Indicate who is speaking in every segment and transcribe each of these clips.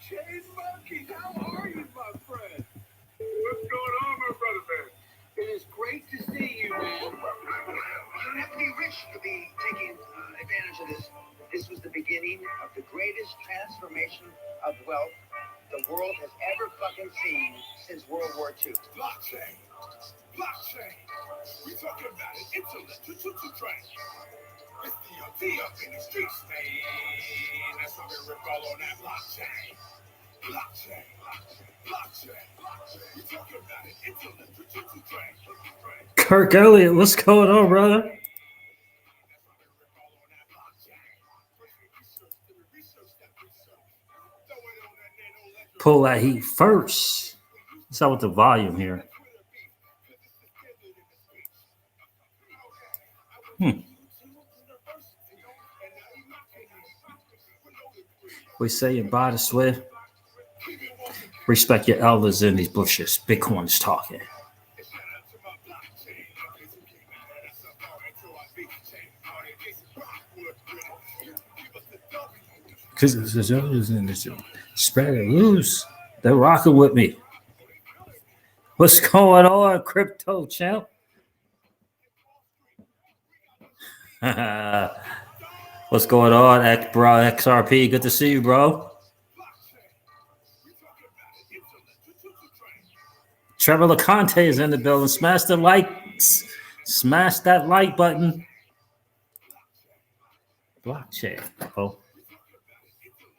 Speaker 1: Blockchain monkeys, how are you, my friend? What's going on, my brother, man? It is great to see you, man. You don't have to be rich to be taking advantage of this. This was the beginning of the greatest transformation of wealth the world has ever fucking seen since World War II. Blockchain. Blockchain. We talking about it. Internet. Choo-choo train. It's the up in the streets, man. That's how we rip all on that blockchain. Blockchain. Blockchain. We talking about it. Internet. Choo-choo train.
Speaker 2: Kirk Elliott, what's going on, brother? Pull that heat first. What's up with the volume here? We say you buy the swift. Respect your elders in these bushes. Bitcoin's talking. Because there's others in this. Spread it loose. They're rocking with me. What's going on, crypto champ? What's going on, XRP? Good to see you, bro. Trevor LeConte is in the building. Smash the likes. Smash that like button. Blockchain. Oh.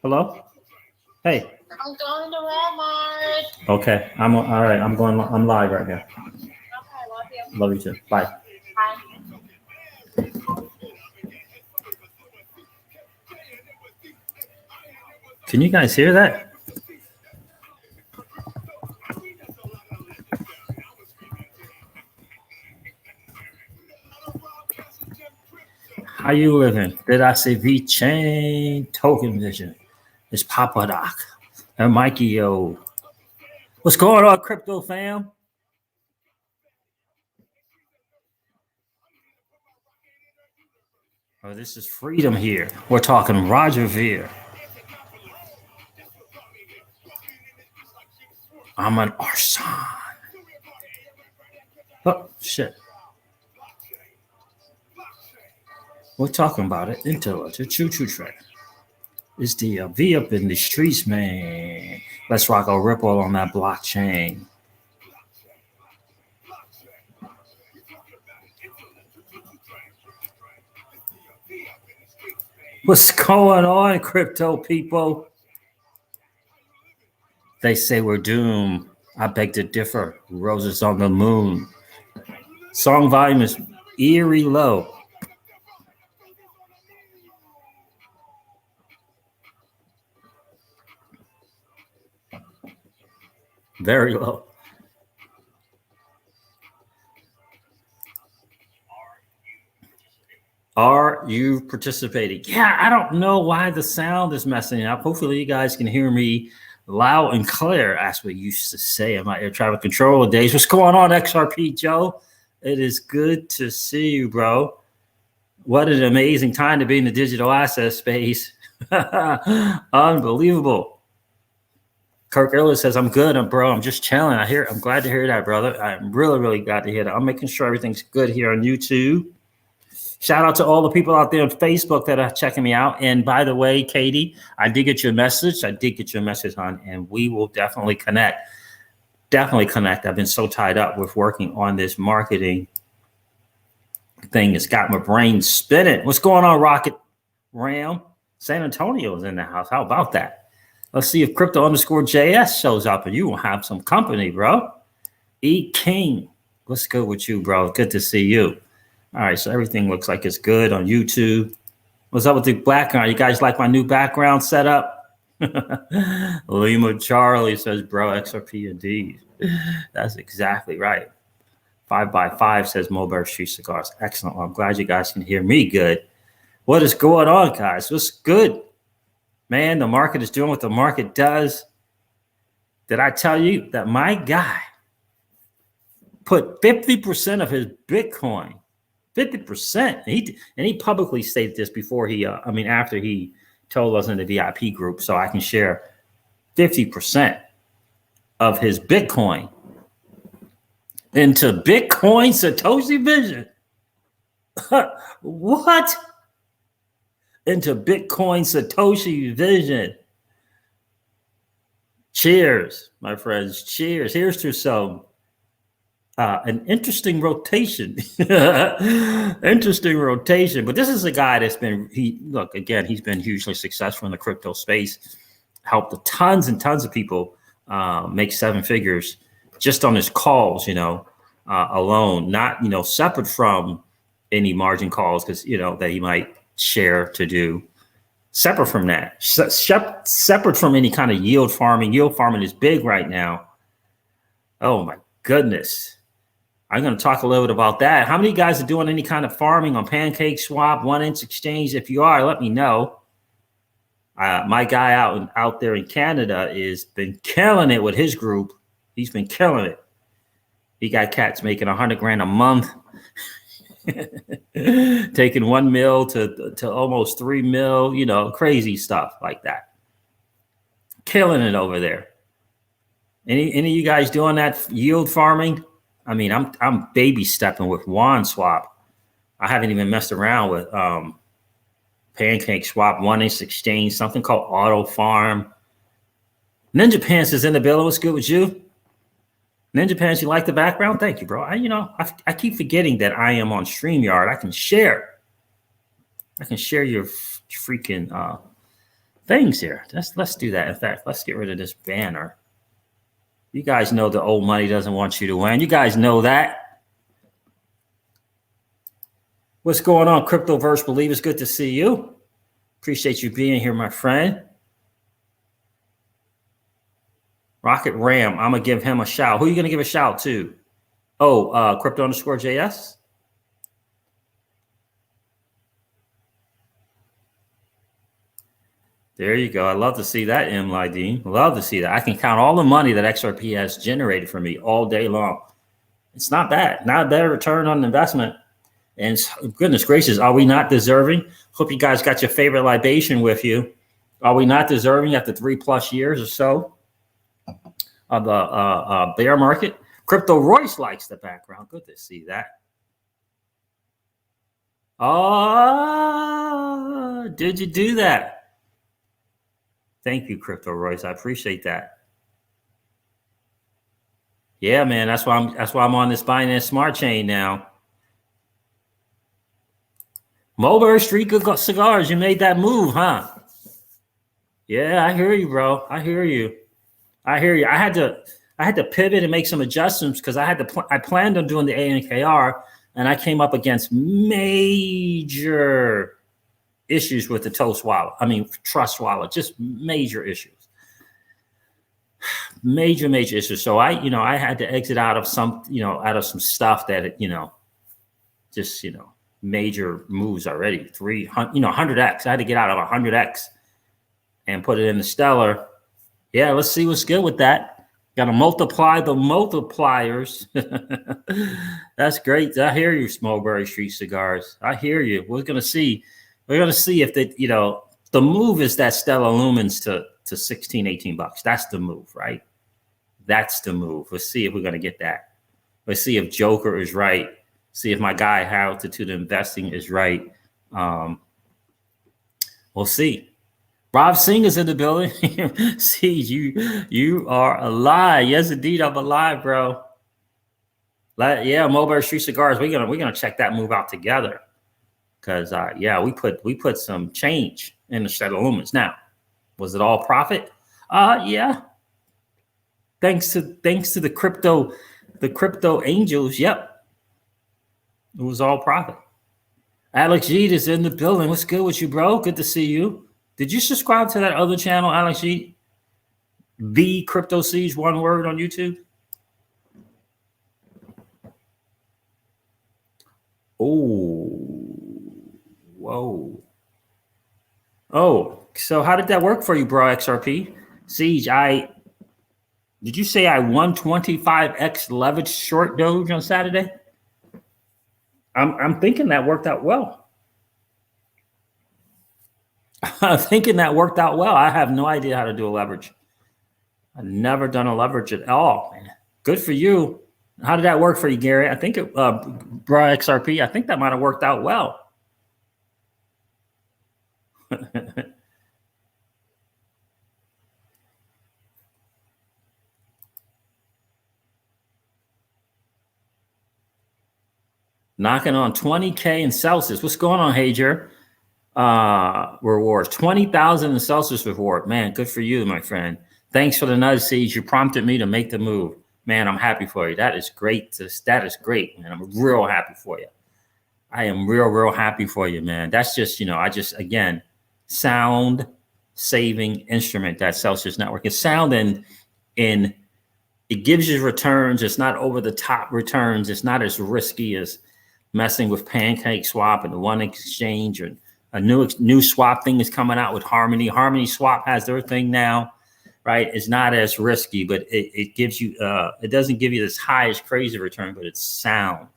Speaker 2: Hello? Hey.
Speaker 3: I'm going to Walmart.
Speaker 2: Okay. I'm all right. I'm live right now.
Speaker 3: Okay, love you.
Speaker 2: Love you too. Bye.
Speaker 3: Bye.
Speaker 2: Can you guys hear that? How you living? Did I say V-Chain Token Vision? It's Papa Doc and Mikey Yo. What's going on, crypto fam? Oh, this is Freedom here. We're talking Roger Ver. I'm an arson. Oh, shit. We're talking about it. Intelligent choo-choo train. It's the V up in the streets, man. Let's rock a ripple on that blockchain. What's going on, crypto people? They say we're doomed. I beg to differ. Roses on the moon. Song volume is eerie low. Very low. Are you participating? Yeah, I don't know why the sound is messing up. Hopefully you guys can hear me loud and clear, as we used to say in my air traffic control days. What's going on, XRP Joe? It is good to see you, bro. What an amazing time to be in the digital asset space. Unbelievable. Kirk Ellis says, I'm good, bro. I'm just chilling. I'm glad to hear that, brother. I'm really, really glad to hear that. I'm making sure everything's good here on YouTube. Shout out to all the people out there on Facebook that are checking me out. And by the way, Katie, I did get your message. Hon, and we will definitely connect. I've been so tied up with working on this marketing thing. It's got my brain spinning. What's going on, Rocket Ram? San Antonio is in the house. How about that? Let's see if crypto_JS shows up and you will have some company, bro. E King, what's good with you, bro? Good to see you. All right, so everything looks like it's good on YouTube. What's up with the background? You guys like my new background setup? Lima Charlie says, bro, XRP indeed. That's exactly right. 5x5 says Mulberry Street Cigars. Excellent. Well, I'm glad you guys can hear me good. What is going on, guys? What's good? Man, the market is doing what the market does. Did I tell you that my guy put 50% of his Bitcoin, 50%, and he publicly stated this before after he told us in the VIP group, so I can share 50% of his Bitcoin into Bitcoin Satoshi Vision. What? Into Bitcoin Satoshi Vision. Cheers, my friends. Cheers. Here's to some an interesting rotation. Interesting rotation. But this is a guy that's been, he's been hugely successful in the crypto space. Helped tons and tons of people make seven figures just on his calls, alone, not, separate from any margin calls, because, that he might share to do. Separate from that, separate from any kind of yield farming. Yield farming is big right now. Oh my goodness. I'm going to talk a little bit about that. How many guys are doing any kind of farming on Pancake Swap, 1inch exchange? If you are, let me know. My guy out there in Canada is been killing it with his group. He's been killing it. He got cats making $100,000 a month. Taking 1 mil to almost 3 mil, crazy stuff like that. Killing it over there. Any of you guys doing that yield farming? I mean, I'm baby stepping with Wand Swap. I haven't even messed around with Pancake Swap, 1inch exchange, something called Auto Farm. Ninja Pants is in the building. What's good with you? Ninja Pants, you like the background? Thank you, bro. I keep forgetting that I am on StreamYard. I can share your freaking things here. Let's do that. In fact, let's get rid of this banner. You guys know the old money doesn't want you to win. You guys know that. What's going on, Cryptoverse Believers? Good to see you. Appreciate you being here, my friend. Rocket Ram, I'm going to give him a shout. Who are you going to give a shout to? Oh, Crypto_JS? There you go. I love to see that, M. Lydeen. Love to see that. I can count all the money that XRP has generated for me all day long. It's not bad. Not a better return on investment. And goodness gracious, are we not deserving? Hope you guys got your favorite libation with you. Are we not deserving after 3+ years or so of the bear market? Crypto Royce likes the background. Good to see that. Oh, did you do that? Thank you, Crypto Royce. I appreciate that. Yeah, man. That's why I'm on this Binance Smart Chain now. Mulberry Street Good Cigars. You made that move, huh? Yeah, I hear you, bro. I hear you. I had to pivot and make some adjustments because I planned on doing the ANKR, and I came up against major issues with the Trust Wallet, just major issues. Major issues. So I had to exit out of some stuff that, just, major moves already. 100x. I had to get out of 100x and put it in the Stellar. Yeah, let's see what's good with that. Got to multiply the multipliers. That's great. I hear you, Mulberry Street Cigars. I hear you. We're gonna see if the move is that Stellar Lumens to 16, $18. That's the move, right? That's the move. Let's see if we're gonna get that. Let's see if Joker is right. See if my guy High Altitude Investing is right. We'll see. Rob Singh is in the building. See, you are alive. Yes, indeed, I'm alive, bro. Yeah, Mulberry Street Cigars. We're gonna check that move out together. Because we put some change in the Stellar Lumens. Now, was it all profit? Yeah. Thanks to the crypto angels. Yep. It was all profit. Alex Jeet is in the building. What's good with you, bro? Good to see you. Did you subscribe to that other channel, Alex Jeet? The Crypto Siege, one word, on YouTube? Oh, whoa. Oh, so how did that work for you, bro, XRP? Siege, did you say I won 25x leverage short Doge on Saturday? I'm thinking that worked out well. I'm thinking that worked out well. I have no idea how to do a leverage. I've never done a leverage at all, man. Good for you. How did that work for you, Gary? I think it, bro, XRP, I think that might have worked out well. Knocking on 20K in Celsius. What's going on, Hager? Rewards 20,000 in Celsius reward. Man, good for you, my friend. Thanks for the nudge, Siege. You prompted me to make the move. Man, I'm happy for you. That is great. That is great, man. I'm real happy for you. I am real happy for you, man. That's just, again, sound saving instrument, that Celsius network. It's sound in it gives you returns. It's not over the top returns. It's not as risky as messing with Pancake Swap and the One Exchange, or a new swap thing is coming out with Harmony. Harmony Swap has their thing now, right? It's not as risky, but it gives you, it doesn't give you this high as crazy return, but it's sound.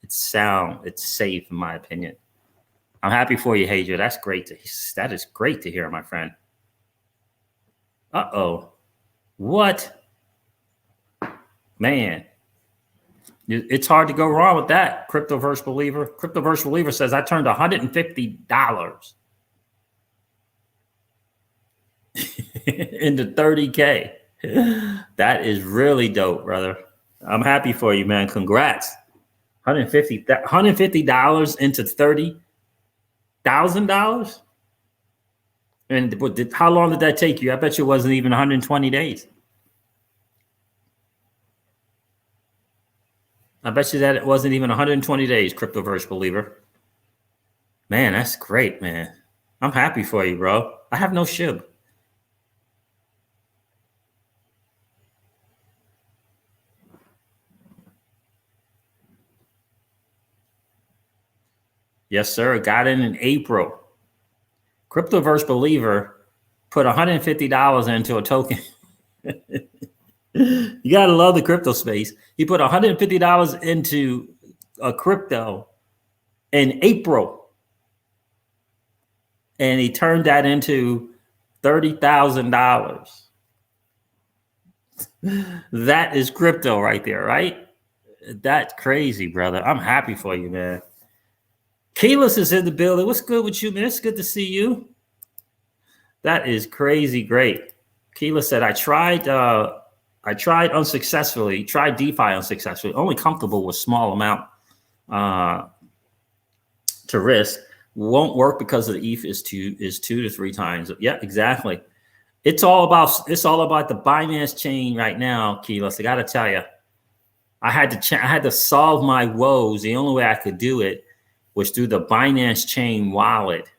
Speaker 2: It's sound. It's safe, in my opinion. I'm happy for you, Hager. That's great. That is great to hear, my friend. Uh-oh. What? Man. It's hard to go wrong with that, Cryptoverse Believer. Cryptoverse Believer says, I turned $150 into 30K. That is really dope, brother. I'm happy for you, man. Congrats. $150 into $30,000? And how long did that take you? I bet you it wasn't even 120 days. I bet you that it wasn't even 120 days, Cryptoverse Believer. Man, that's great, man. I'm happy for you, bro. I have no SHIB. Yes, sir. Got in April. Cryptoverse Believer put $150 into a token. You got to love the crypto space. He put $150 into a crypto in April, and he turned that into $30,000. That is crypto right there, right? That's crazy, brother. I'm happy for you, man. Keyless is in the building. What's good with you, man? It's good to see you. That is crazy great. Keyless said, I tried unsuccessfully, tried DeFi unsuccessfully, only comfortable with small amount to risk. Won't work because the ETH is 2 to 3 times. Yeah, exactly. It's all about the Binance chain right now, Keyless. I got to tell you, I had to solve my woes. The only way I could do it was through the Binance chain wallet,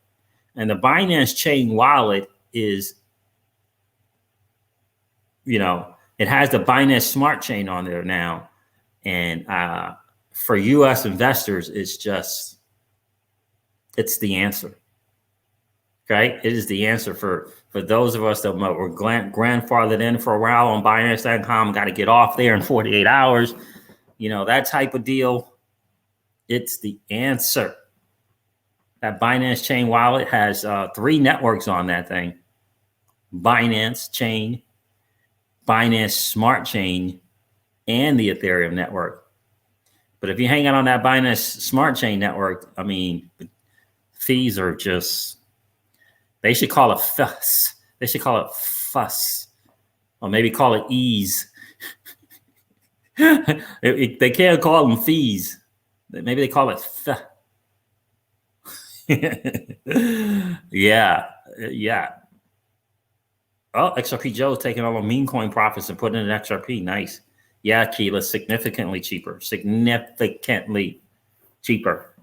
Speaker 2: and the Binance chain wallet is, it has the Binance Smart Chain on there now. And for US investors, it's the answer. Okay? It is the answer for those of us that were grandfathered in for a while on Binance.com, got to get off there in 48 hours. That type of deal. It's the answer. That Binance Chain wallet has 3 networks on that thing. Binance Chain, Binance Smart Chain, and the Ethereum network. But if you hang out on that Binance Smart Chain network, I mean, fees are just, they should call it fuss. They should call it fuss. Or maybe call it ease. They can't call them fees. Maybe they call it fuss. Yeah. Oh, XRP Joe's taking all the meme coin profits and putting it in XRP. Nice. Yeah, Keyless, significantly cheaper. Significantly cheaper.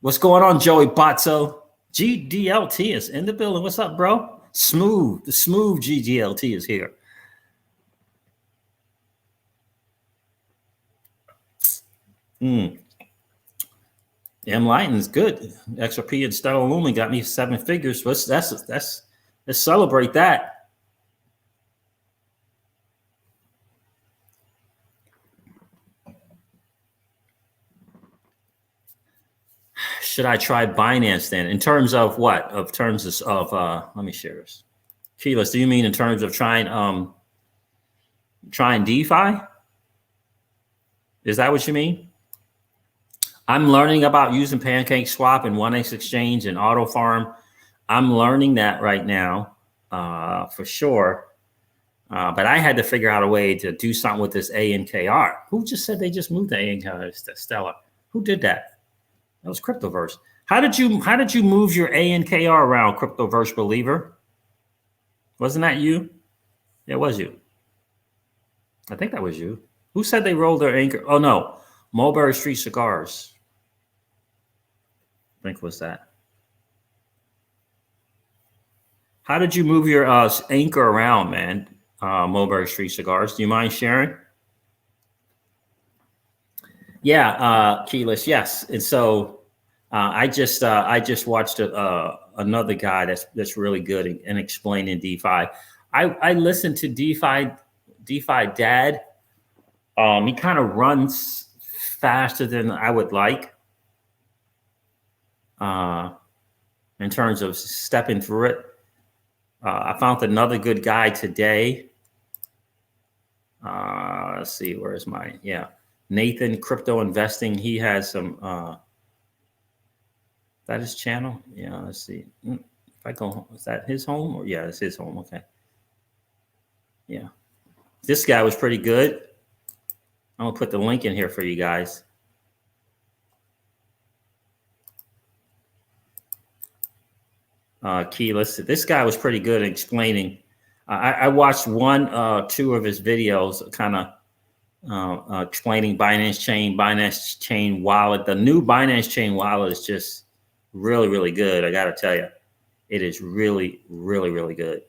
Speaker 2: What's going on, Joey Botso? GDLT is in the building. What's up, bro? Smooth. The smooth GDLT is here. Enlighten's good. XRP and Stellar Lumen got me 7 figures. Let's celebrate that. Should I try Binance then? In terms of what? Of terms of let me share this. Keyless, do you mean in terms of trying DeFi? Is that what you mean? I'm learning about using Pancake Swap and 1x Exchange and Auto Farm. I'm learning that right now, for sure. But I had to figure out a way to do something with this ANKR. Who just said they just moved the ANKR to Stellar? Who did that? That was Cryptoverse. How did you move your ANKR around, Cryptoverse believer? Wasn't that you? Yeah, it was you. I think that was you. Who said they rolled their anchor? Oh no, Mulberry Street Cigars. I think it was that. How did you move your anchor around, man? Mulberry Street Cigars. Do you mind sharing? Yeah, Keyless. Yes, and so I just watched another guy that's really good in explaining DeFi. I listened to DeFi Dad. He kind of runs faster than I would like in terms of stepping through it. I found another good guy today. Let's see, where's my, Nathan Crypto Investing. He has some, is that his channel? Yeah, let's see. If I go, is that his home? Or yeah, it's his home. Okay. Yeah. This guy was pretty good. I'm gonna put the link in here for you guys. Keyless. This guy was pretty good at explaining. I watched 1, 2 of his videos, kind of explaining Binance Chain Wallet. The new Binance Chain Wallet is just really, really good. I got to tell you, it is really, really, really good.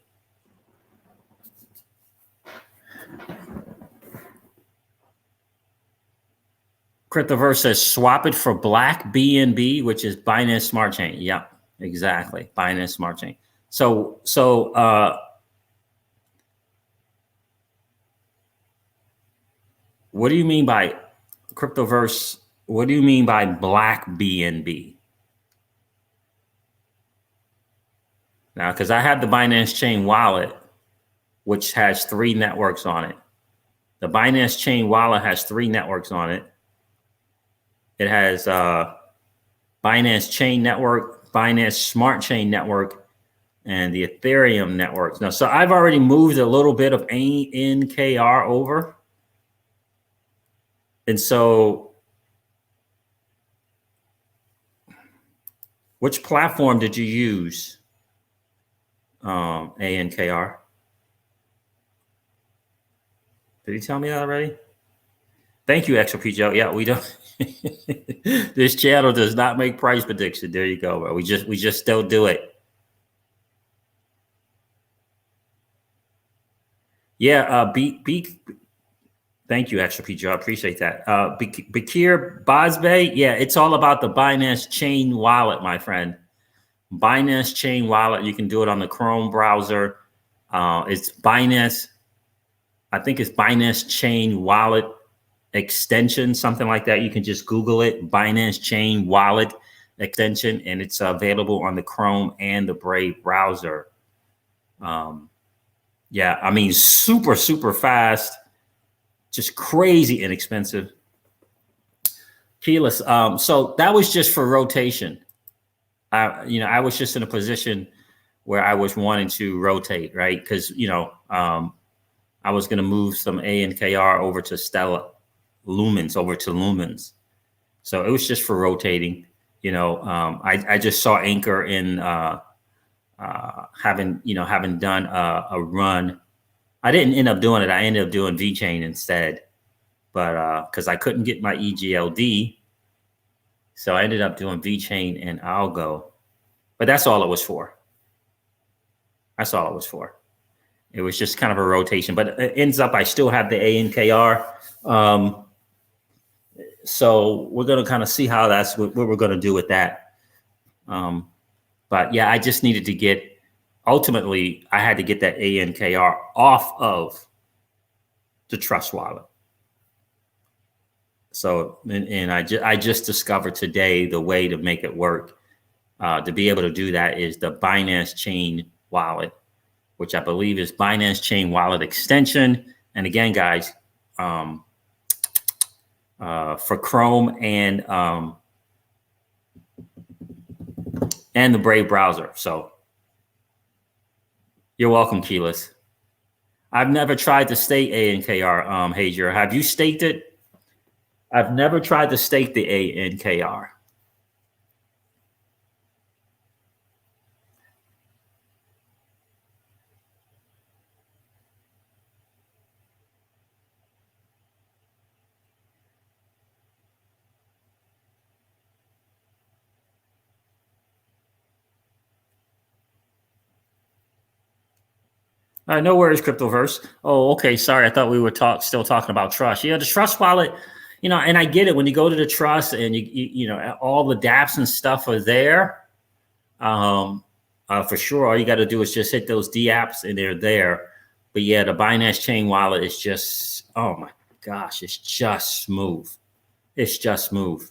Speaker 2: Cryptoverse says swap it for Black BNB, which is Binance Smart Chain. Yeah, exactly. Binance Smart Chain. So what do you mean by Cryptoverse? What do you mean by Black BNB? Now, because I have the Binance Chain Wallet, which has 3 networks on it. The Binance Chain Wallet has 3 networks on it. It has Binance Chain Network, Binance Smart Chain Network, and the Ethereum networks. Now, so I've already moved a little bit of ANKR over. And so which platform did you use, ANKR? Did he tell me that already? Thank you, XRP Joe. Yeah, we don't. This channel does not make price prediction. There you go, bro. We just don't do it. Yeah, thank you, XRP Joe. I appreciate that. Bakir Bazbay, yeah, it's all about the Binance Chain Wallet, my friend. Binance Chain Wallet. You can do it on the Chrome browser. It's Binance. I think it's Binance Chain Wallet extension, something like that. You can just Google it, Binance Chain Wallet extension, and it's available on the Chrome and the Brave browser. Yeah, I mean, super, super fast, just crazy inexpensive. Keyless. So that was just for rotation. I was just in a position where I was wanting to rotate, right? Because, I was going to move some ANKR over to Stellar Lumens. So it was just for rotating. I just saw Anchor in having done a run. I didn't end up doing it. I ended up doing VChain instead, but because I couldn't get my EGLD, so I ended up doing VChain and Algo. But that's all it was for. That's all it was for. It was just kind of a rotation, but it ends up I still have the ANKR. So we're going to kind of see how that's what we're going to do with that. But yeah, I just needed to ultimately, I had to get that ANKR off of the Trust Wallet. So, and I just discovered today the way to make it work. To be able to do that is the Binance Chain Wallet, which I believe is Binance Chain Wallet Extension. And again, guys, for Chrome and the Brave browser. So you're welcome, Keyless. I've never tried to stake ANKR, Hager. Have you staked it? I've never tried to stake the ANKR. No worries, Cryptoverse. Oh, okay. Sorry, I thought we were still talking about Trust. Yeah, the Trust wallet, and I get it when you go to the Trust and you know all the dApps and stuff are there. For sure, all you got to do is just hit those dApps and they're there. But yeah, the Binance Chain Wallet is just, oh my gosh, it's just smooth. It's just smooth.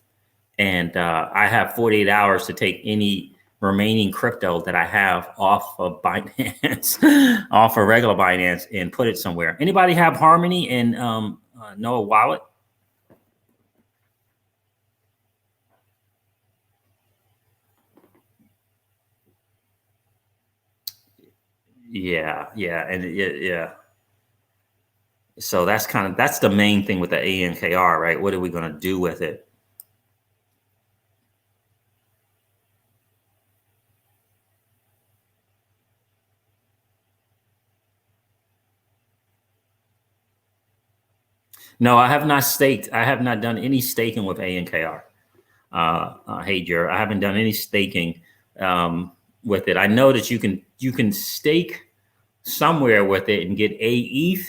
Speaker 2: And I have 48 hours to take any remaining crypto that I have off of Binance, off of regular Binance, and put it somewhere. Anybody have Harmony and Noah Wallet? Yeah. And so that's the main thing with the ANKR, right? What are we going to do with it? No, I have not staked. I have not done any staking with ANKR. Hey, Jer, I haven't done any staking with it. I know that you can stake somewhere with it and get AETH.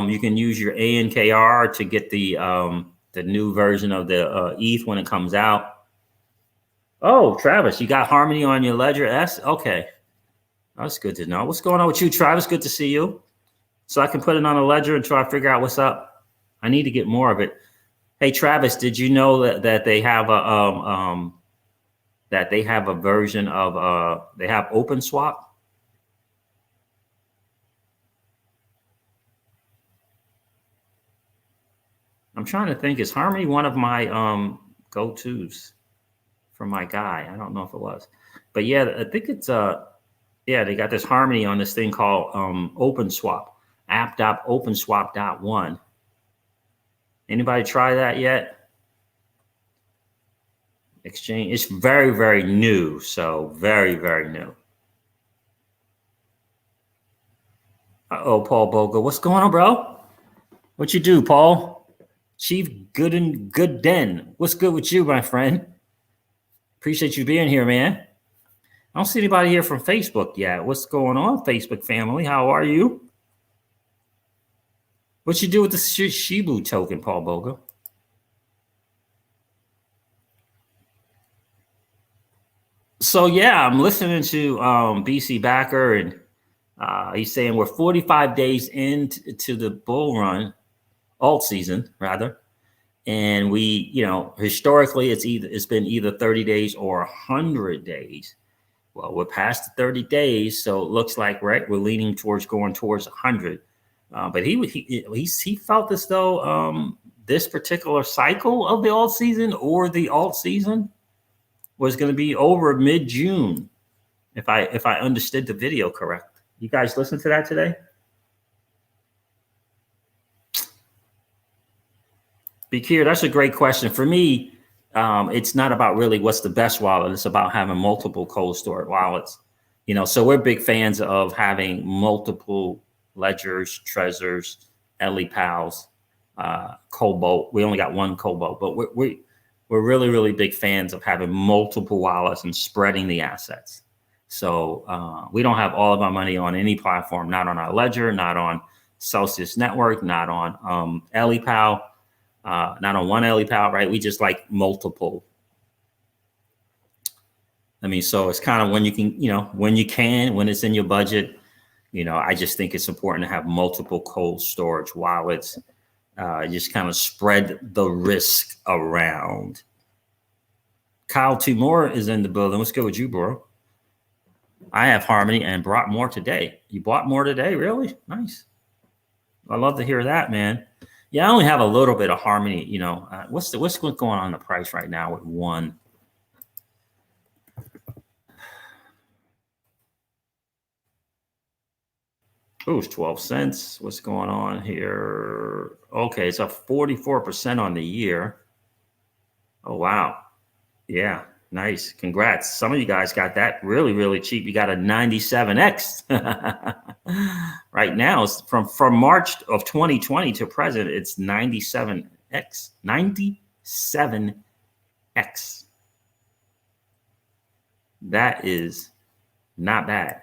Speaker 2: You can use your ANKR to get the new version of the ETH when it comes out. Oh, Travis, you got Harmony on your Ledger S? Okay, that's good to know. What's going on with you, Travis? Good to see you. So I can put it on a ledger and try to figure out what's up. I need to get more of it. Hey, Travis, did you know that they have a version of they have OpenSwap? I'm trying to think. Is Harmony one of my go-tos for my guy? I don't know if it was, but yeah, I think it's yeah, they got this Harmony on this thing called OpenSwap. app.openswap.one. Anybody try that yet? Exchange. It's very, very new. So very, very new. Oh, Paul Boga. What's going on, bro? What you do, Paul? Chief Good Den. What's good with you, my friend? Appreciate you being here, man. I don't see anybody here from Facebook yet. What's going on, Facebook family? How are you? What you do with the Shibu token, Paul Boga? So yeah, I'm listening to BC Backer, and he's saying we're 45 days into the bull run, alt season rather, and we, historically it's been either 30 days or 100 days. Well, we're past the 30 days, so it looks like we're leaning towards going towards 100. But he felt as though this particular cycle of the alt season or the alt season was going to be over mid-June, if I understood the video correct. You guys listen to that today? Bakir, that's a great question. For me, it's not about really what's the best wallet. It's about having multiple cold storage wallets. So we're big fans of having multiple ledgers, Trezors, LEPALs, Cobalt. We only got one Cobalt, but we're really, really big fans of having multiple wallets and spreading the assets. So we don't have all of our money on any platform, not on our ledger, not on Celsius Network, not on LEPAL, not on one LEPAL, right? We just like multiple. I mean, so it's kind of when you can, when it's in your budget. I just think it's important to have multiple cold storage wallets. Just kind of spread the risk around. Kyle Timur is in the building. What's good with you, bro? I have Harmony and brought more today. You bought more today? Really? Nice. I love to hear that, man. Yeah, I only have a little bit of Harmony. You know, what's going on in the price right now with one? Oh, it's 12 cents. What's going on here? Okay, it's up 44% on the year. Oh, wow. Yeah, nice. Congrats. Some of you guys got that really, really cheap. You got a 97X. Right now, it's from March of 2020 to present, it's 97X. 97X. That is not bad.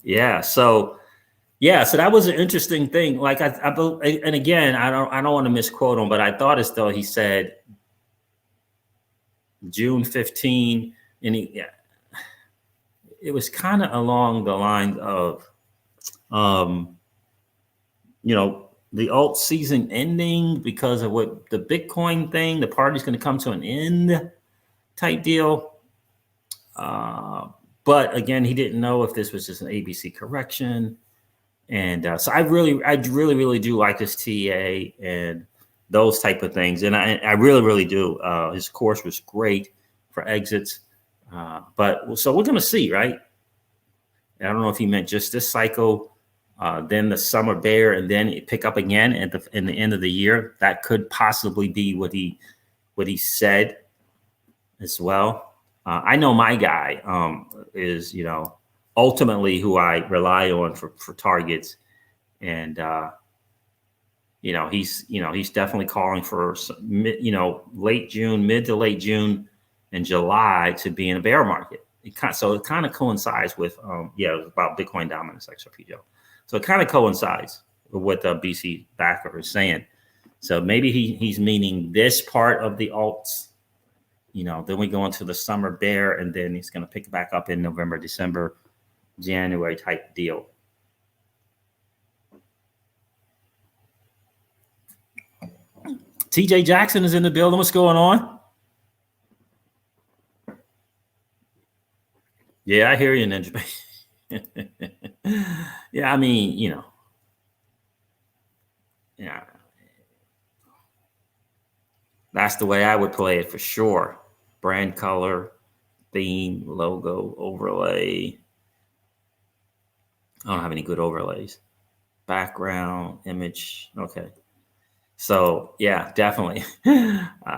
Speaker 2: Yeah. So that was an interesting thing. Like and again, I don't want to misquote him, but I thought as though he said June 15, and it was kind of along the lines of, the alt season ending because of what the Bitcoin thing, the party's going to come to an end type deal. But again, he didn't know if this was just an ABC correction. And so I really do like this TA and those type of things. And I really do. His course was great for exits. But so we're going to see, right? I don't know if he meant just this cycle, then the summer bear, and then it pick up again in the end of the year. That could possibly be what he said as well. I know my guy is, ultimately who I rely on for targets. And, he's definitely calling for, late June, mid to late June and July to be in a bear market. So it kind of coincides with, it was about Bitcoin dominance, XRP, Joe. So it kind of coincides with what the BC backer is saying. So maybe he's meaning this part of the alts. Then we go into the summer bear, and then he's going to pick it back up in November, December, January type deal. TJ Jackson is in the building. What's going on? Yeah, I hear you, Ninja. Yeah, I mean, yeah, that's the way I would play it for sure. Brand color, theme, logo, overlay. I don't have any good overlays. Background, image. Okay. So yeah, definitely.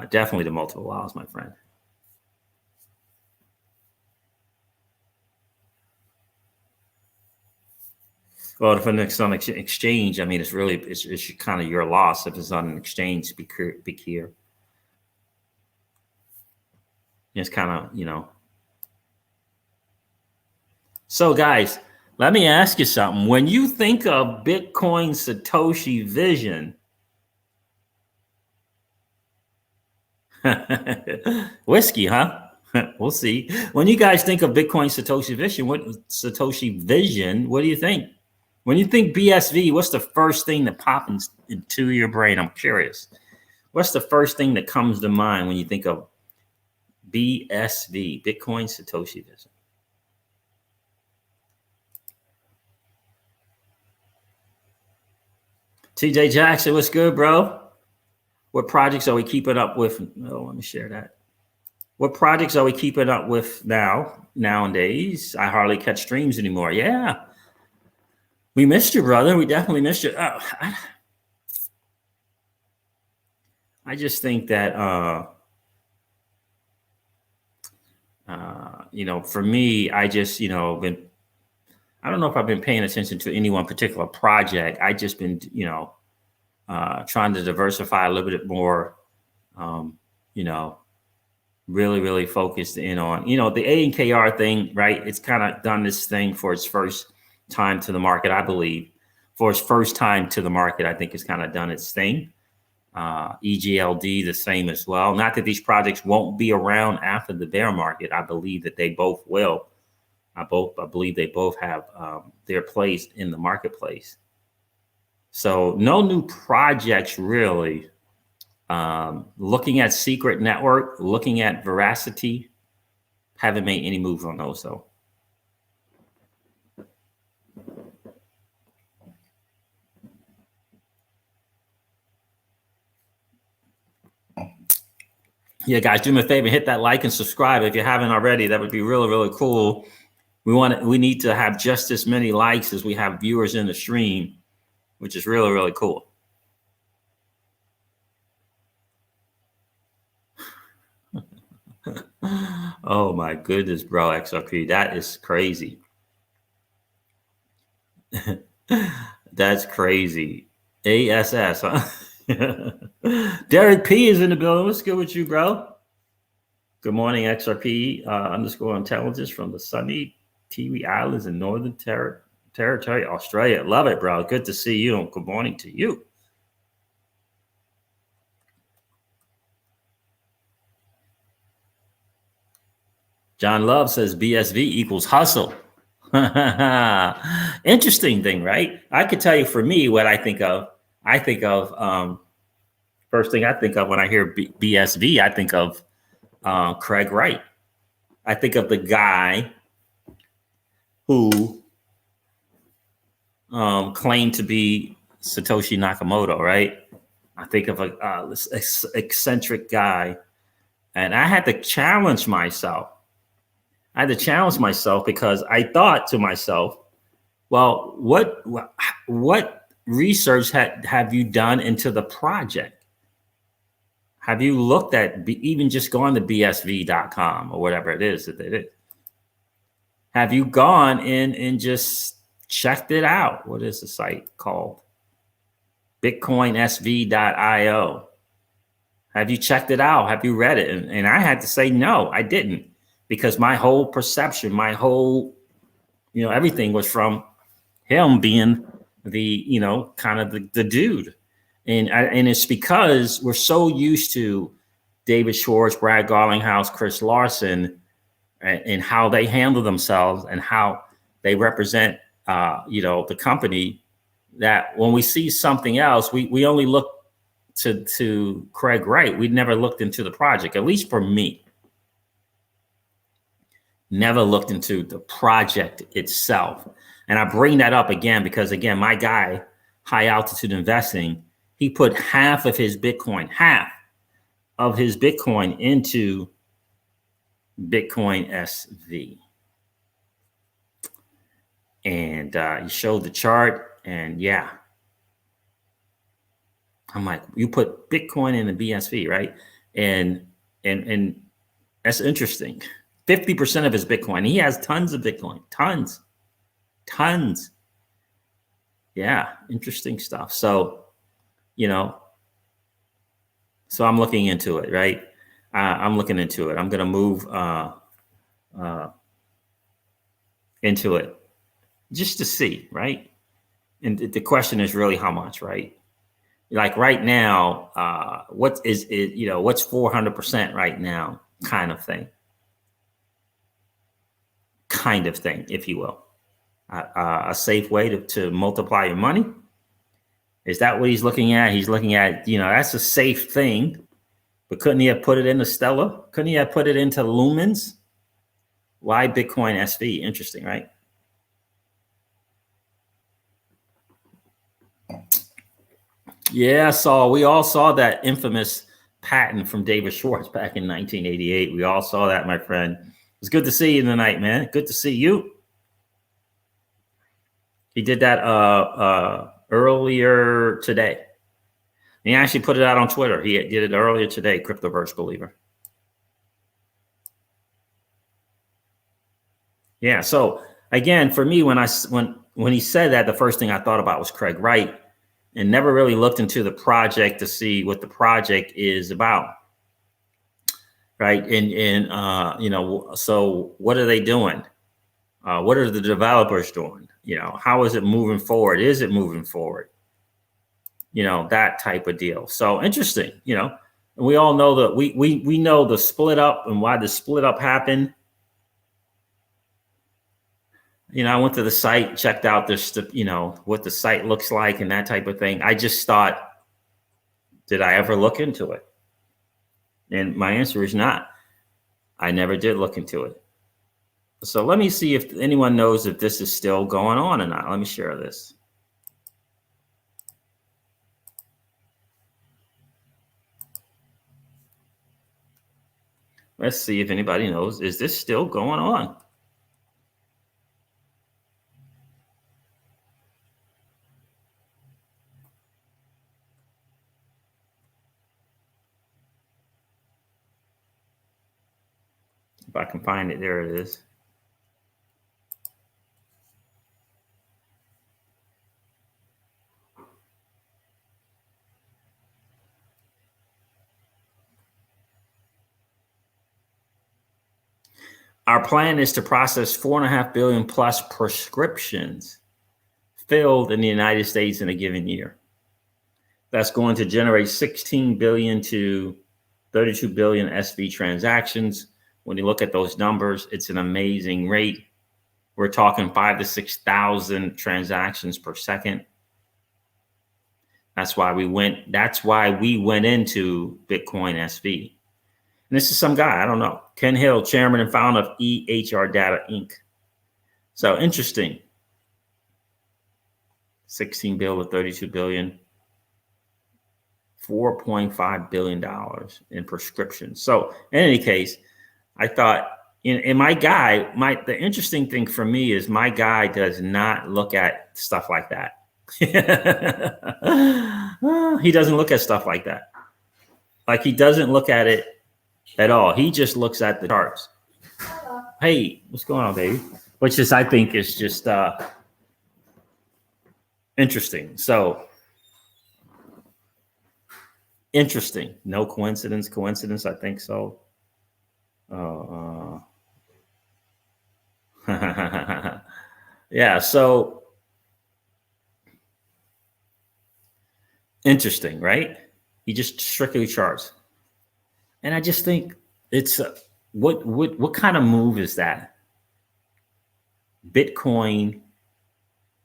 Speaker 2: Definitely the multiple laws, my friend. Well, if it's on exchange, I mean, it's kind of your loss if it's on an exchange. Be clear. It's kind of, So guys, let me ask you something. When you think of Bitcoin Satoshi vision, whiskey, huh? We'll see. When you guys think of Bitcoin Satoshi vision, what do you think? When you think BSV, what's the first thing that pops into your brain? I'm curious. What's the first thing that comes to mind when you think of BSV, Bitcoin Satoshi vision? TJ Jackson, what's good, bro? What projects are we keeping up with? Oh, let me share that. What projects are we keeping up with nowadays? I hardly catch streams anymore. Yeah. We missed you, brother. We definitely missed you. I just think that, for me, I just, I don't know if I've been paying attention to any one particular project. I just been, trying to diversify a little bit more, really focused in on, the ANKR thing, right? It's kind of done this thing for its first time to the market, I believe. For its first time to the market, I think it's kind of done its thing. EGLD the same as well. Not that these projects won't be around after the bear market. I believe that they both will. I believe they both have their place in the marketplace. So no new projects really. Looking at Secret Network, looking at Veracity, haven't made any moves on those though. Yeah, guys, do me a favor, hit that like and subscribe if you haven't already. That would be really, really cool. We need to have just as many likes as we have viewers in the stream, which is really, really cool. Oh my goodness, bro, XRP, that is crazy. That's crazy. ASS, huh? Derek P is in the building. What's good with you, bro? Good morning, XRP _ intelligence from the sunny Tiwi Islands in Northern Territory, Australia. Love it, bro. Good to see you. And good morning to you. John Love says BSV equals hustle. Interesting thing, right? I could tell you for me what I think of. I think of first thing I think of when I hear BSV, I think of Craig Wright. I think of the guy who claimed to be Satoshi Nakamoto, right? I think of this eccentric guy, and I had to challenge myself. Because I thought to myself, well, what research have you done into the project? Have you looked at even just gone to bsv.com or whatever it is that it is? Have you gone in and just checked it out? What is the site called? BitcoinSV.io. Have you checked it out? Have you read it? And I had to say, no, I didn't, because my whole perception, my whole, everything was from him being the, kind of the dude. And it's because we're so used to David Schwartz, Brad Garlinghouse, Chris Larson, and how they handle themselves and how they represent, the company, that when we see something else, we only look to Craig Wright. We never looked into the project, at least for me. Never looked into the project itself. And I bring that up again because, again, my guy, High Altitude Investing, he put half of his Bitcoin into Bitcoin SV. And he showed the chart, and yeah. I'm like, you put Bitcoin in the BSV, right? And that's interesting. 50% of his Bitcoin. He has tons of Bitcoin. Tons. Yeah, interesting stuff. So, so I'm looking into it, right? I'm looking into it. I'm going to move into it just to see, right? And the question is really how much, right? Like right now, what is it? What's 400% right now, kind of thing, if you will. A safe way to multiply your money. Is that what he's looking at? He's looking at, that's a safe thing, but couldn't he have put it into Stellar? Couldn't he have put it into Lumens? Why Bitcoin SV? Interesting, right? Yeah, we all saw that infamous patent from David Schwartz back in 1988. We all saw that, my friend. It's good to see you tonight, man. Good to see you. He did that earlier today. He actually put it out on Twitter. He did it earlier today, Cryptoverse Believer. Yeah, so again, for me, when he said that, the first thing I thought about was Craig Wright, and never really looked into the project to see what the project is about. Right. And so what are they doing? What are the developers doing? How is it moving forward? Is it moving forward? that type of deal. So interesting, and we all know that we know the split up and why the split up happened. I went to the site, checked out this, what the site looks like and that type of thing. I just thought, did I ever look into it? And my answer is not. I never did look into it. So let me see if anyone knows if this is still going on or not. Let me share this. Let's see if anybody knows. Is this still going on? If I can find it, there it is. Our plan is to process 4.5 billion plus prescriptions filled in the United States in a given year. That's going to generate 16 billion to 32 billion SV transactions. When you look at those numbers, it's an amazing rate. We're talking 5,000 to 6,000 transactions per second. That's why we went into Bitcoin SV. And this is some guy, I don't know, Ken Hill, chairman and founder of EHR Data Inc. So interesting. 16 billion with 32 billion, $4.5 billion in prescriptions. So in any case, I thought, and my guy, the interesting thing for me is my guy does not look at stuff like that. He doesn't look at stuff like that. Like he doesn't look at it at all. He just looks at the charts. Hey, what's going on, baby? Which is, I think, is just interesting. So interesting. No coincidence. I think so. Yeah. So interesting, right? He just strictly charts. And I just think it's what kind of move is that? Bitcoin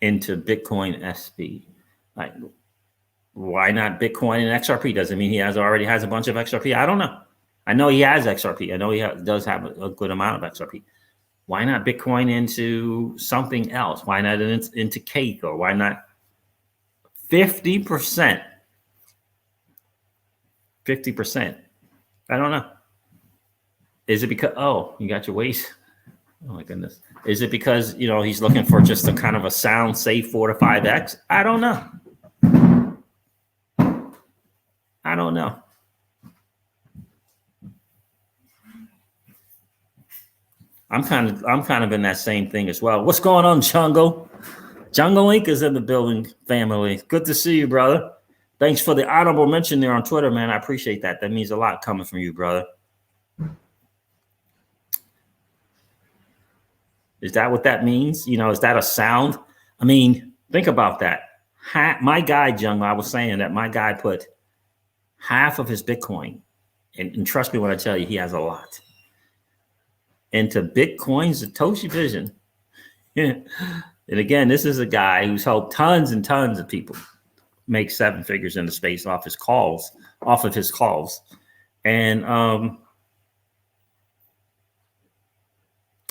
Speaker 2: into Bitcoin SV. Like, why not Bitcoin and XRP? Doesn't mean he already has a bunch of XRP. I don't know. I know he has XRP. I know he does have a good amount of XRP. Why not Bitcoin into something else? Why not into cake? Or why not 50%? 50%. I don't know. Is it because, you got your waist? Oh my goodness. Is it because, he's looking for just a kind of a sound, safe 4 to 5X? I don't know. I'm kind of in that same thing as well. What's going on, Jungle? Jungle Inc. is in the building, family. Good to see you, brother. Thanks for the honorable mention there on Twitter, man. I appreciate that. That means a lot coming from you, brother. Is that what that means? Is that a sound? I mean, think about that. My guy, Jungle, I was saying that my guy put half of his Bitcoin, and trust me when I tell you, he has a lot, into Bitcoin Satoshi Vision. And again, this is a guy who's helped tons and tons of people make 7 figures in the space off of his calls. And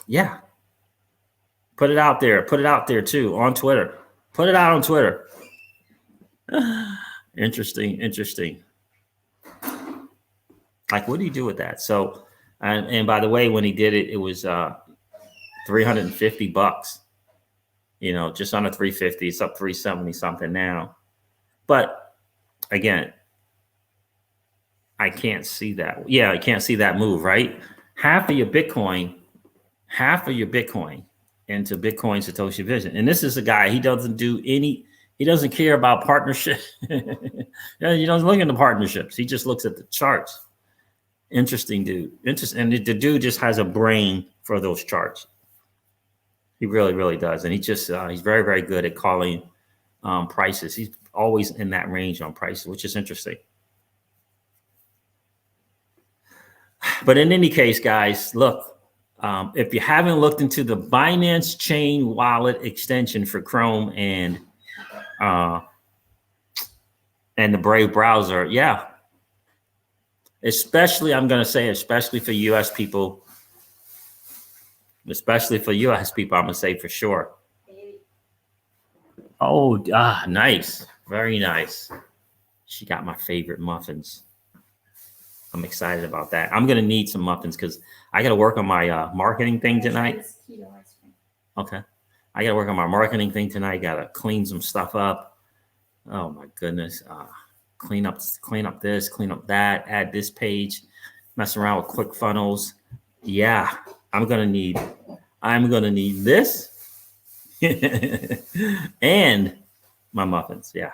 Speaker 2: yeah, put it out there too on Twitter. Put it out on Twitter. Interesting. Like, what do you do with that? So, and by the way, when he did it, it was $350. Just under 350. It's up 370 something now. But again, I can't see that. Yeah, I can't see that move, right? Half of your Bitcoin into Bitcoin Satoshi Vision. And this is a guy, he doesn't care about partnership. He doesn't look into partnerships. He just looks at the charts. Interesting dude. And the dude just has a brain for those charts. He really, really does. And he just, he's very, very good at calling prices. He's always in that range on prices, which is interesting. But in any case, guys, look, if you haven't looked into the Binance Chain Wallet extension for Chrome and the Brave browser, yeah. Especially, I'm going to say, especially for US people, I'm going to say for sure. Oh, nice. Very nice. She got my favorite muffins. I'm excited about that. I'm going to need some muffins because I got to work on my marketing thing tonight. Okay. I got to work on my marketing thing tonight. Got to clean some stuff up. Oh, my goodness. Clean up this, clean up that, add this page, mess around with ClickFunnels. Yeah, I'm gonna need this and my muffins. Yeah.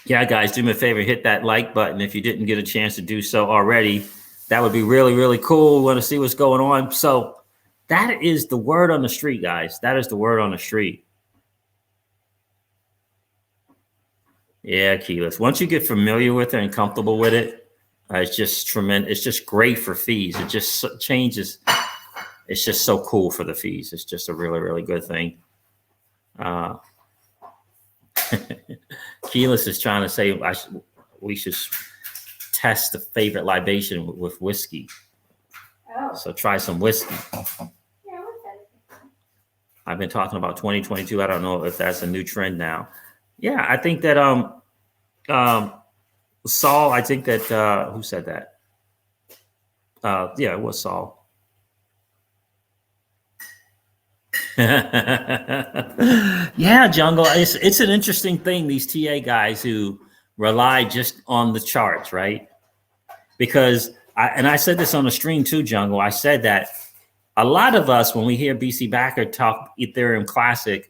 Speaker 2: Yeah, guys, do me a favor, hit that like button if you didn't get a chance to do so already. That would be really, really cool. We want to see what's going on. So that is the word on the street, guys. That is the word on the street. Yeah, keyless. Once you get familiar with it and comfortable with it, it's just tremendous. It's just great for fees. It just changes. It's just so cool for the fees. It's just a really, really good thing. Keyless is trying to say we should test the favorite libation with whiskey. Oh. So try some whiskey. Yeah, I've been talking about 2022. I don't know if that's a new trend now. Yeah, I think that Saul, I think that who said that? Yeah, it was Saul. Yeah, Jungle. It's an interesting thing, these TA guys who rely just on the charts, right? Because I said this on the stream too, Jungle. I said that a lot of us, when we hear BC Backer talk Ethereum Classic,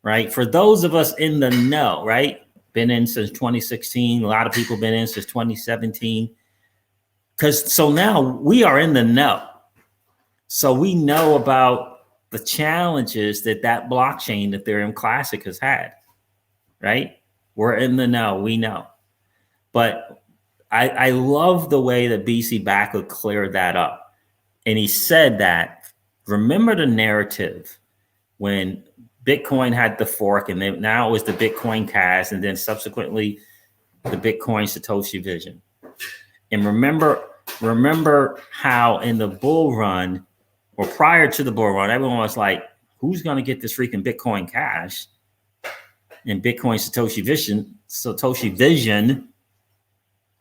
Speaker 2: right? For those of us in the know, right? Been in since 2016. A lot of people been in since 2017. So now we are in the know. So we know about the challenges that blockchain, Ethereum Classic, has had, right? We're in the know. We know. But I love the way that BC Backer cleared that up. And he said that, remember the narrative when Bitcoin had the fork, and then now it was the Bitcoin Cash, and then subsequently the Bitcoin Satoshi Vision. And remember how in the bull run, or prior to the bull run, everyone was like, "Who's going to get this freaking Bitcoin Cash and Bitcoin Satoshi Vision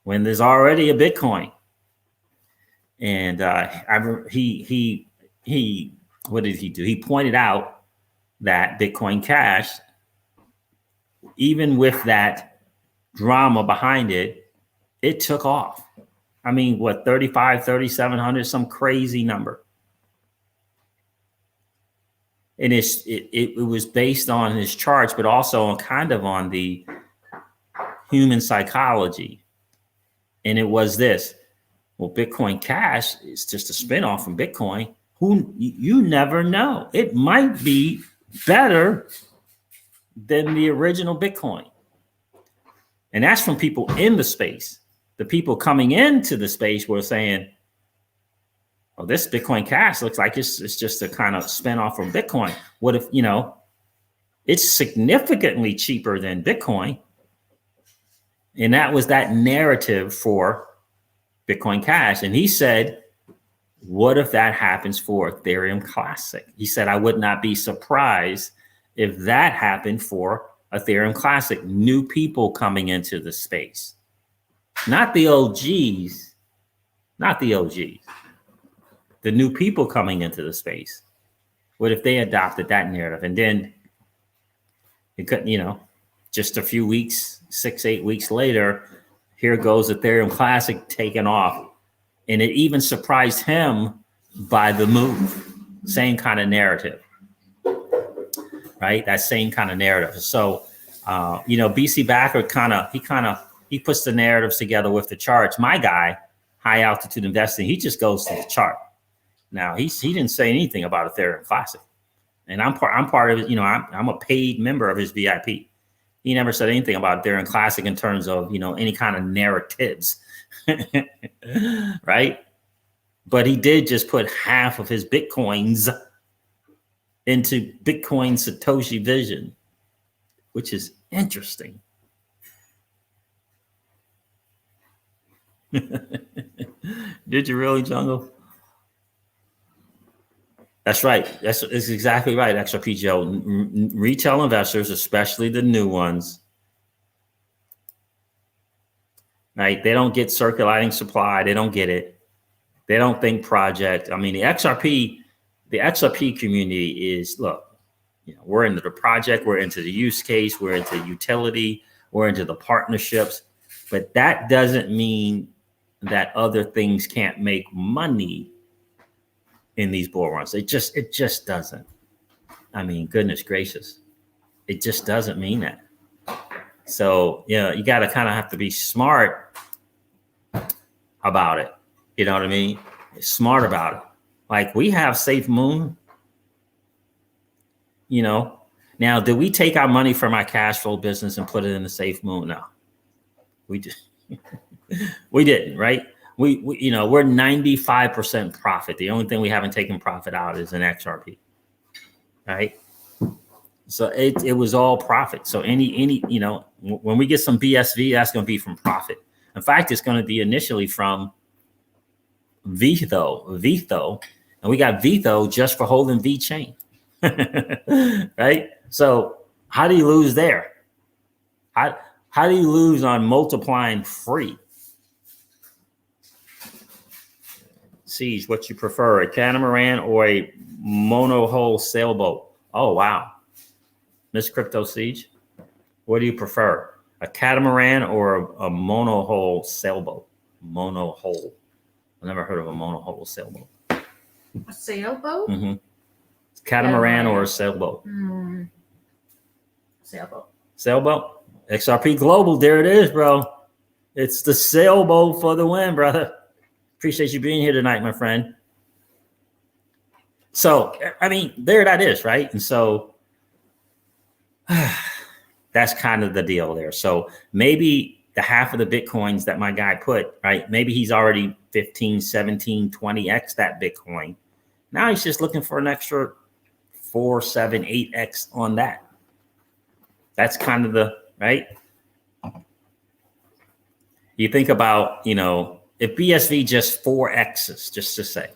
Speaker 2: when there's already a Bitcoin?" And he what did he do? He pointed out that Bitcoin Cash, even with that drama behind it, it took off. I mean, what, 3,700, some crazy number. And it was based on his charts, but also on kind of on the human psychology. And it was this: well, Bitcoin Cash is just a spinoff from Bitcoin. You never know. It might be better than the original Bitcoin. And that's from people in the space. The people coming into the space were saying, "Oh, this Bitcoin Cash looks like it's just a kind of spinoff from Bitcoin. What if, it's significantly cheaper than Bitcoin?" And that was that narrative for Bitcoin Cash. And he said, what if that happens for Ethereum Classic? He said, I would not be surprised if that happened for Ethereum Classic. New people coming into the space. Not the OGs. The new people coming into the space. What if they adopted that narrative? And then it could, just a few weeks, 6-8 weeks later, here goes Ethereum Classic taking off. And it even surprised him by the move. Same kind of narrative, right? That same kind of narrative. So, BC Backer he puts the narratives together with the charts. My guy, High Altitude Investing, he just goes to the chart. Now, he didn't say anything about Ethereum Classic. And I'm part of it. You know, I'm a paid member of his VIP. He never said anything about Darren Classic in terms of, you know, any kind of narratives, right? But he did just put half of his Bitcoins into Bitcoin Satoshi Vision, which is interesting. Did you really, Jungle? That's right. That's exactly right, XRP Joe. Retail investors, especially the new ones, right? They don't get circulating supply. They don't get it. They don't think project. I mean, the XRP community is, look, you know, we're into the project, we're into the use case, we're into utility, we're into the partnerships, but that doesn't mean that other things can't make money in these bull runs. It just doesn't. I mean, goodness gracious, it just doesn't mean that. So, you know, you got to kind of have to be smart about it. You know what I mean? Smart about it. Like, we have Safe Moon. You know, now, did we take our money from our cash flow business and put it in the Safe Moon? No, we did. We didn't, right? We you know, we're 95% profit. The only thing we haven't taken profit out is an XRP, right? So it was all profit. So any you know, when we get some BSV, that's going to be from profit. In fact, it's going to be initially from Vitho, and we got Vitho just for holding V chain, right? So how do you lose there? How do you lose on multiplying free? Siege, what you prefer, a catamaran or a monohull sailboat? Oh, wow. Miss Crypto Siege, what do you prefer, a catamaran or a monohull sailboat? Monohull. I've never heard of a monohull sailboat.
Speaker 4: A sailboat?
Speaker 2: Mm-hmm. Catamaran or a sailboat?
Speaker 4: Sailboat.
Speaker 2: Sailboat? XRP Global, there it is, bro. It's the sailboat for the win, brother. Appreciate you being here tonight, my friend. So, I mean, there that is, right? And so that's kind of the deal there. So maybe the half of the Bitcoins that my guy put, right? Maybe he's already 15, 17, 20x that Bitcoin. Now he's just looking for an extra 4, 7, 8x on that. That's kind of the, right? You think about, you know, if BSV just 4x's, just to say,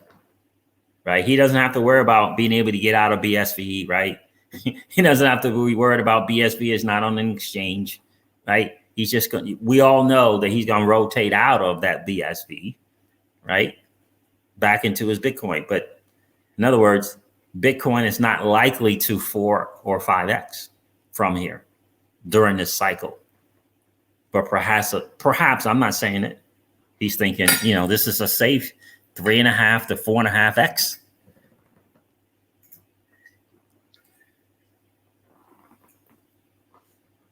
Speaker 2: right? He doesn't have to worry about being able to get out of BSV, right? He doesn't have to be worried about BSV is not on an exchange, right? He's just going. We all know that he's going to rotate out of that BSV, right, back into his Bitcoin. But in other words, Bitcoin is not likely to 4 or 5x from here during this cycle. But perhaps I'm not saying it. He's thinking, you know, this is a safe 3.5 to 4.5x.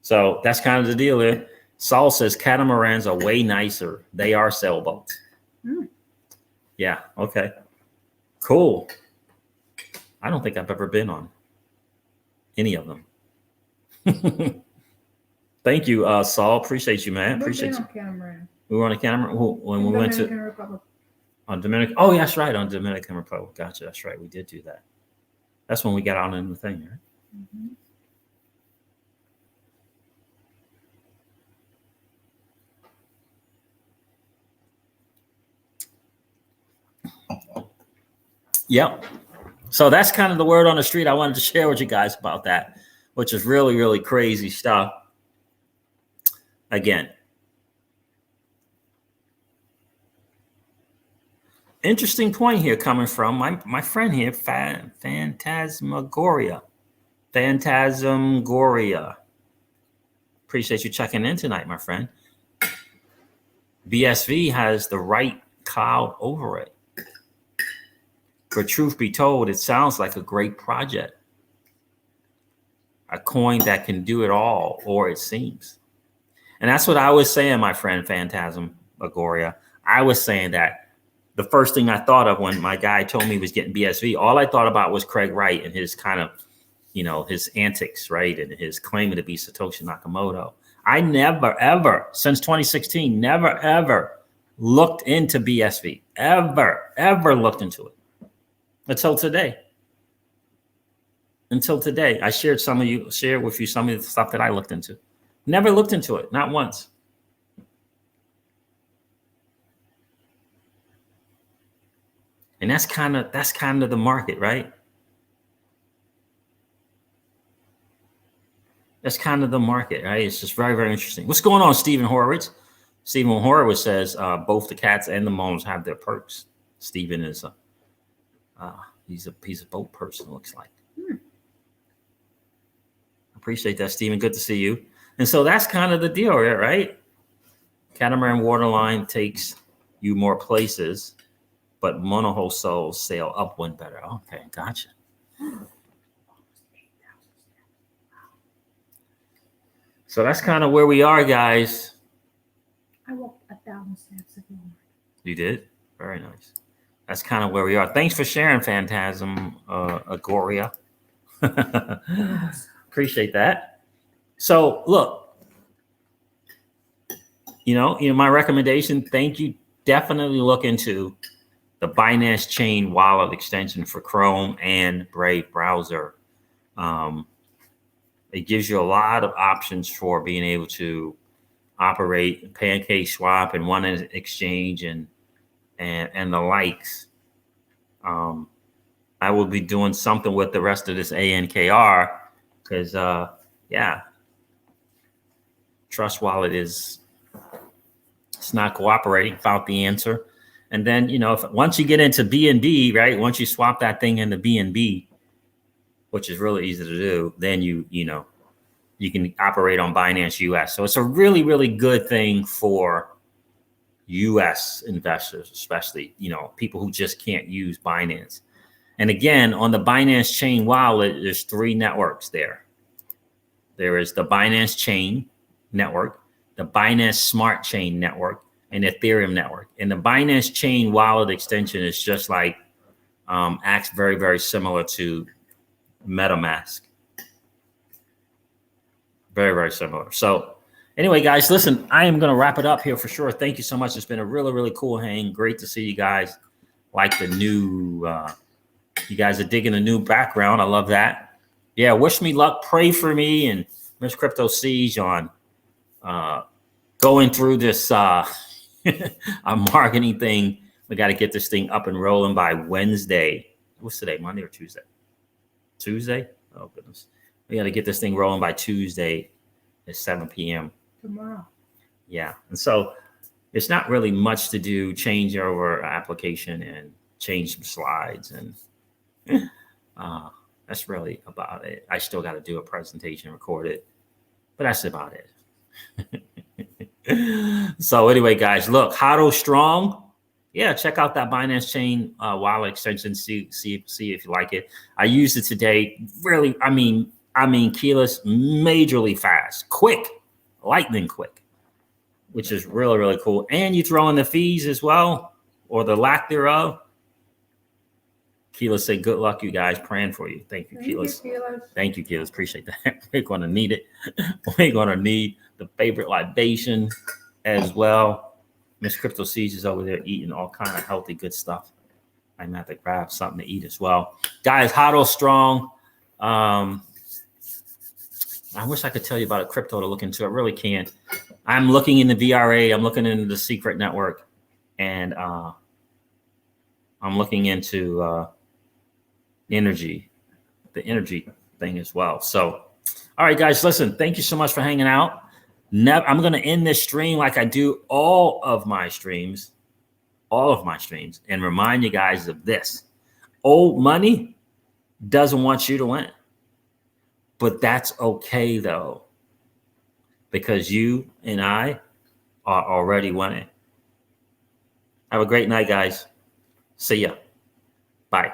Speaker 2: So that's kind of the deal there. Saul says catamarans are way nicer. They are sailboats. Yeah. Okay. Cool. I don't think I've ever been on any of them. Thank you, Saul. Appreciate you, man. Appreciate you.
Speaker 4: Catamaran.
Speaker 2: We were on a camera when we went to
Speaker 4: Republic.
Speaker 2: on Dominican. Oh, yeah, that's right, on Dominican Republic. Gotcha. That's right. We did do that. That's when we got on in the thing, right?
Speaker 4: Mm-hmm.
Speaker 2: Yep. So that's kind of the word on the street. I wanted to share with you guys about that, which is really, really crazy stuff. Again, interesting point here coming from my friend here, Phantasmagoria. Appreciate you checking in tonight, my friend. BSV has the right cloud over it. For truth be told, it sounds like a great project. A coin that can do it all, or it seems. And that's what I was saying, my friend Phantasmagoria. I was saying that the first thing I thought of when my guy told me he was getting BSV, all I thought about was Craig Wright and his kind of his antics, right? And his claiming to be Satoshi Nakamoto. I never, ever, since 2016, never, ever looked into BSV. Ever looked into it. Until today. I shared with you some of the stuff that I looked into. Never looked into it, not once. And that's kind of the market, right? That's kind of the market, right? It's just very, very interesting. What's going on, Stephen Horowitz? Stephen Horowitz says both the cats and the moms have their perks. Stephen is he's a boat person, looks like. Appreciate that, Stephen. Good to see you. And so that's kind of the deal, right? Catamaran waterline takes you more places, but monohull souls sail upwind better. Okay, gotcha. So that's kind of where we are, guys.
Speaker 4: I walked 1,000 steps a day.
Speaker 2: You did? Very nice. That's kind of where we are. Thanks for sharing, Phantasm, Agoria. Appreciate that. So look, my recommendation, thank you. Definitely look into the Binance Chain wallet extension for Chrome and Brave browser. It gives you a lot of options for being able to operate Pancake Swap and One Exchange and the likes. I will be doing something with the rest of this ANKR because, Trust Wallet it's not cooperating. Found the answer. And then, once you get into BNB, right? Once you swap that thing into BNB, which is really easy to do, then you can operate on Binance US. So it's a really, really good thing for US investors, especially, people who just can't use Binance. And again, on the Binance Chain wallet, there's 3 networks there. There is the Binance Chain network, the Binance Smart Chain network, and Ethereum network. And the Binance Chain wallet extension is just like, acts very, very similar to MetaMask. Very, very similar. So anyway, guys, listen, I am going to wrap it up here for sure. Thank you so much. It's been a really, really cool hang. Great to see you guys like the new, you guys are digging the new background. I love that. Yeah, wish me luck. Pray for me and Miss Crypto Siege on going through this a marketing thing. We got to get this thing up and rolling by Wednesday. What's today, Monday or Tuesday? Tuesday? Oh, goodness. We got to get this thing rolling by Tuesday at 7 p.m.
Speaker 4: Tomorrow.
Speaker 2: Yeah. And so it's not really much to do. Change over application and change some slides. And that's really about it. I still got to do a presentation, record it. But that's about it. So anyway, guys, look, HODL strong. Yeah, check out that Binance Chain wallet extension. See if you like it. I used it today. Really, I mean, keyless, majorly fast, quick, lightning quick, which is really, really cool. And you throw in the fees as well, or the lack thereof. Keyless say, good luck, you guys. Praying for you. Thank you, Keyless. Thank you, Keyless. Appreciate that. We're going to need it. We're going to need the favorite libation as well. Miss Crypto Siege is over there eating all kind of healthy, good stuff. I'm going to have to grab something to eat as well. Guys, HODL strong. I wish I could tell you about a crypto to look into. I really can't. I'm looking in the VRA. I'm looking into the secret network. And I'm looking into the energy thing as well. So, all right, guys, listen, thank you so much for hanging out. I'm going to end this stream like I do all of my streams, and remind you guys of this. Old money doesn't want you to win. But that's okay, though, because you and I are already winning. Have a great night, guys. See ya. Bye.